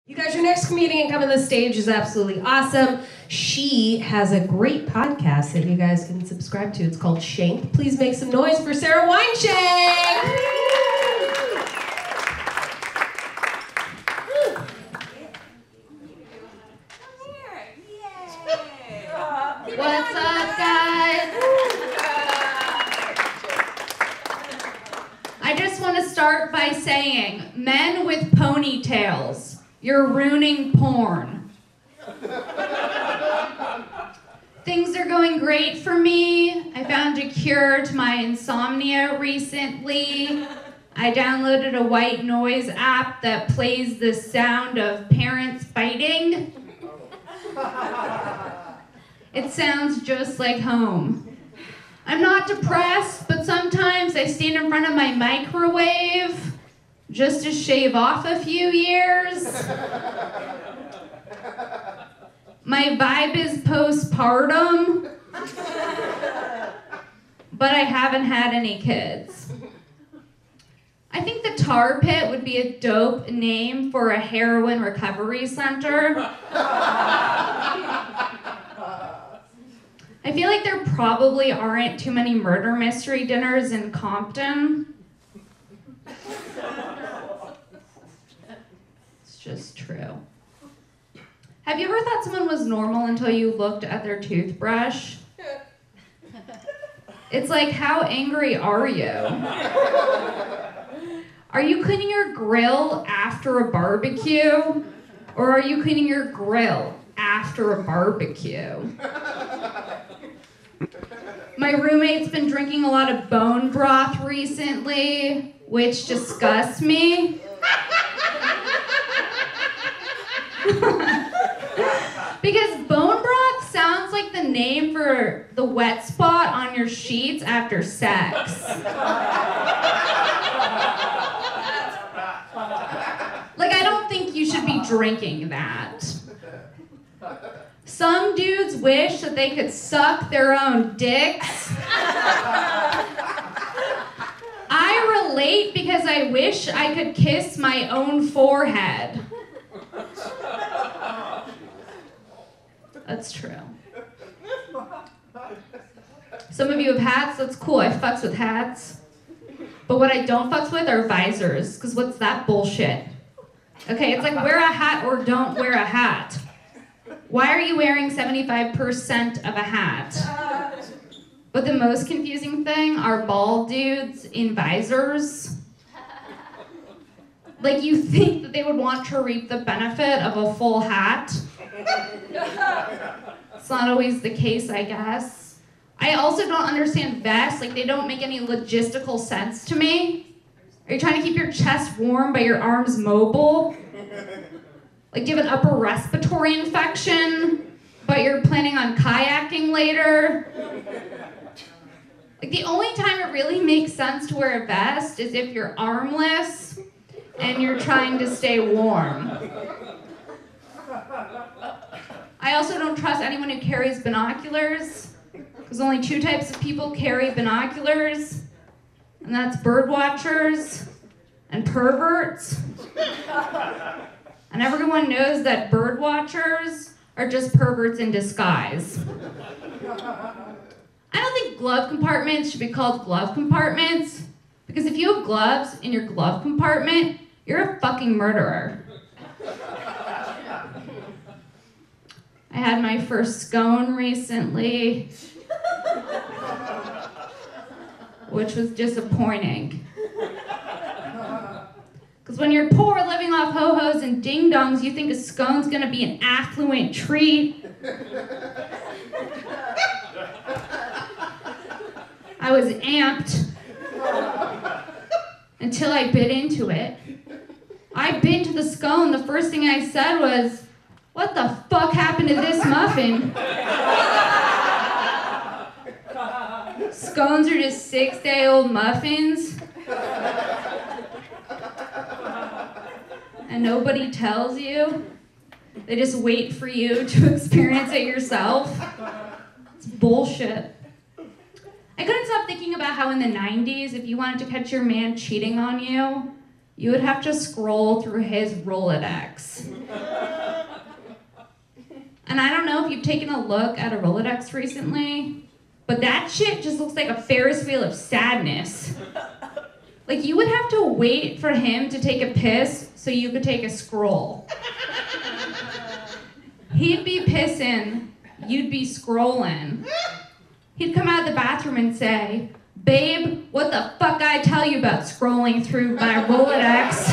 You guys, your next comedian coming to the stage is absolutely awesome. She has a great podcast that you guys can subscribe to. It's called Shank. Please make some noise for Sara Weinshenk. What's up, guys? I just want to start by saying, men with ponytails, you're ruining porn. Things are going great for me. I found a cure to my insomnia recently. I downloaded a white noise app that plays the sound of parents fighting. It sounds just like home. I'm not depressed, but sometimes I stand in front of my microwave just to shave off a few years. My vibe is postpartum, but I haven't had any kids. I think the Tar Pit would be a dope name for a heroin recovery center. I feel like there probably aren't too many murder mystery dinners in Compton. It's just true. Have you ever thought someone was normal until you looked at their toothbrush? It's like, how angry are you? Are you cleaning your grill after a barbecue? Or are you cleaning your grill after a barbecue? My roommate's been drinking a lot of bone broth recently, which disgusts me. Because bone broth sounds like the name for the wet spot on your sheets after sex. Like, I don't think you should be drinking that. Some dudes wish that they could suck their own dicks. I relate because I wish I could kiss my own forehead. That's true. Some of you have hats, that's cool. I fucks with hats. But what I don't fucks with are visors, because what's that bullshit? Okay, it's like wear a hat or don't wear a hat. Why are you wearing 75% of a hat? But the most confusing thing are bald dudes in visors. Like, you think that they would want to reap the benefit of a full hat. It's not always the case, I guess. I also don't understand vests. Like, they don't make any logistical sense to me. Are you trying to keep your chest warm but your arms mobile? Like, do you have an upper respiratory infection, but you're planning on kayaking later? Like, the only time it really makes sense to wear a vest is if you're armless and you're trying to stay warm. I also don't trust anyone who carries binoculars, because only two types of people carry binoculars, and that's bird watchers and perverts. And everyone knows that bird watchers are just perverts in disguise. I don't think glove compartments should be called glove compartments, because if you have gloves in your glove compartment, you're a fucking murderer. I had my first scone recently, which was disappointing. Because when you're poor, living off ho-hos and ding-dongs, you think a scone's gonna be an affluent treat. I was amped until I bit into it. I bit into the scone. The first thing I said was, "What the fuck happened to this muffin?" Scones are just 6-day-old muffins. And nobody tells you. They just wait for you to experience it yourself. It's bullshit. I couldn't stop thinking about how in the 90s, if you wanted to catch your man cheating on you, you would have to scroll through his Rolodex. And I don't know if you've taken a look at a Rolodex recently, but that shit just looks like a Ferris wheel of sadness. Like, you would have to wait for him to take a piss so you could take a scroll. He'd be pissing, you'd be scrolling. He'd come out of the bathroom and say, "Babe, what the fuck I tell you about scrolling through my Rolodex?"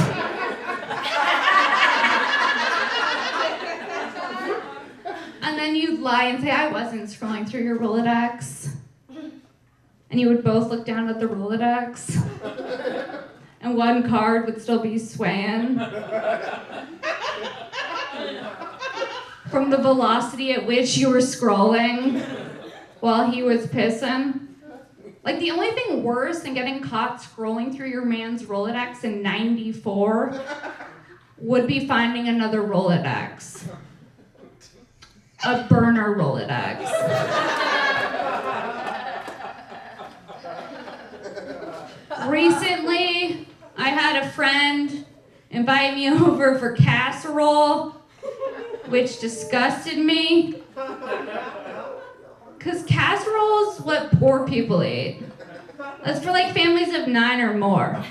And then you'd lie and say, "I wasn't scrolling through your Rolodex." And you would both look down at the Rolodex, and one card would still be swaying from the velocity at which you were scrolling while he was pissing. Like, the only thing worse than getting caught scrolling through your man's Rolodex in '94 would be finding another Rolodex. A burner Rolodex. Recently, I had a friend invite me over for casserole, which disgusted me. Because casserole's what poor people eat. That's for like families of 9 or more.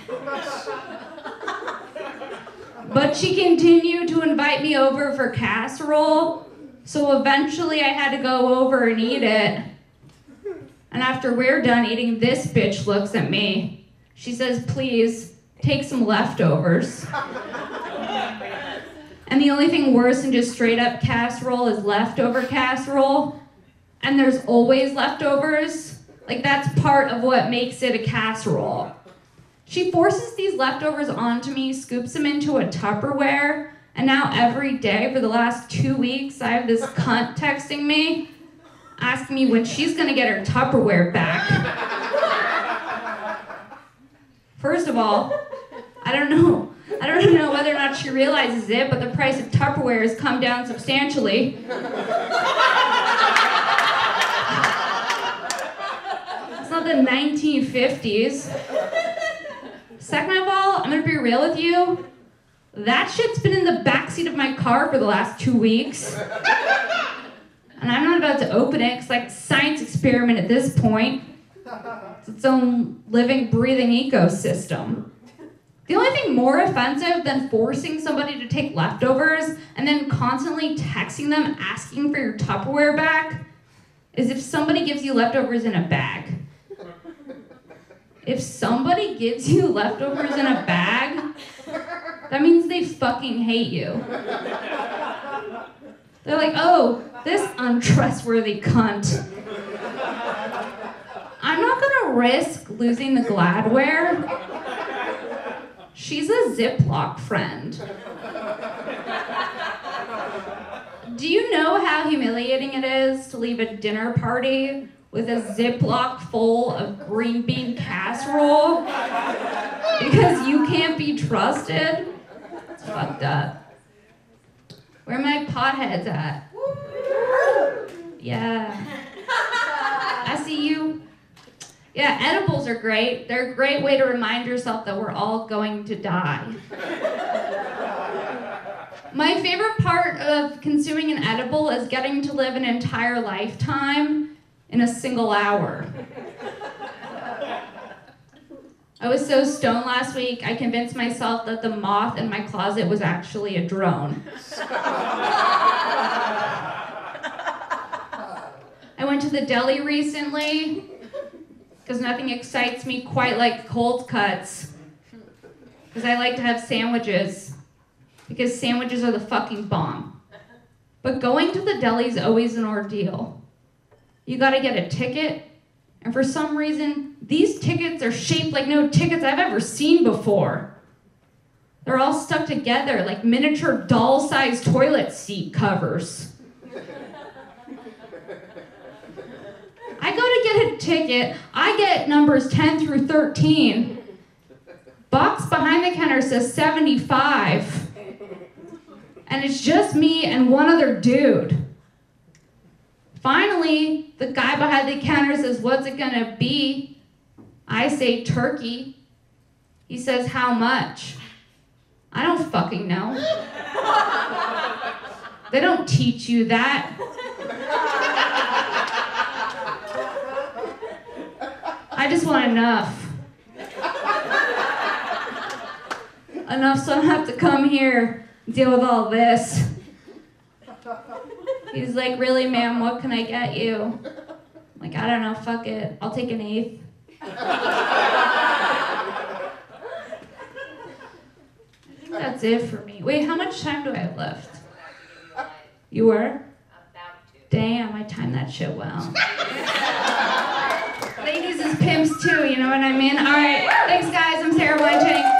But she continued to invite me over for casserole, so eventually I had to go over and eat it. And after we're done eating, this bitch looks at me. She says, "Please, take some leftovers." And the only thing worse than just straight up casserole is leftover casserole. And there's always leftovers. Like, that's part of what makes it a casserole. She forces these leftovers onto me, scoops them into a Tupperware, and now every day for the last 2 weeks, I have this cunt texting me, asking me when she's gonna get her Tupperware back. First of all, I don't know whether or not she realizes it, but the price of Tupperware has come down substantially. It's not the 1950s. Second of all, I'm gonna be real with you. That shit's been in the backseat of my car for the last 2 weeks. And I'm not about to open it, it's like a science experiment at this point. It's its own living, breathing ecosystem. The only thing more offensive than forcing somebody to take leftovers and then constantly texting them asking for your Tupperware back is if somebody gives you leftovers in a bag. If somebody gives you leftovers in a bag, that means they fucking hate you. They're like, "Oh, this untrustworthy cunt. I'm not gonna risk losing the Gladware. She's a Ziploc friend." Do you know how humiliating it is to leave a dinner party with a Ziploc full of green bean casserole because you can't be trusted? It's fucked up. Where are my potheads at? Yeah. I see you. Yeah, edibles are great. They're a great way to remind yourself that we're all going to die. My favorite part of consuming an edible is getting to live an entire lifetime in a single hour. I was so stoned last week, I convinced myself that the moth in my closet was actually a drone. I went to the deli recently, because nothing excites me quite like cold cuts, because I like to have sandwiches, because sandwiches are the fucking bomb. But going to the deli is always an ordeal. You gotta get a ticket, and for some reason, these tickets are shaped like no tickets I've ever seen before. They're all stuck together like miniature doll-sized toilet seat covers. I go to get a ticket, I get numbers 10 through 13. Box behind the counter says 75. And it's just me and one other dude. Finally, the guy behind the counter says, "What's it gonna be?" I say turkey. He says, "How much?" I don't fucking know. They don't teach you that. I just want enough. Enough so I don't have to come here and deal with all this. He's like, really, ma'am, what can I get you? I'm like, I don't know, fuck it. I'll take an eighth. I think that's it for me. Wait, how much time do I have left? You were? About to. Damn, I timed that shit well. Ladies is pimps too, you know what I mean? All right, thanks guys, I'm Sara Weinshenk.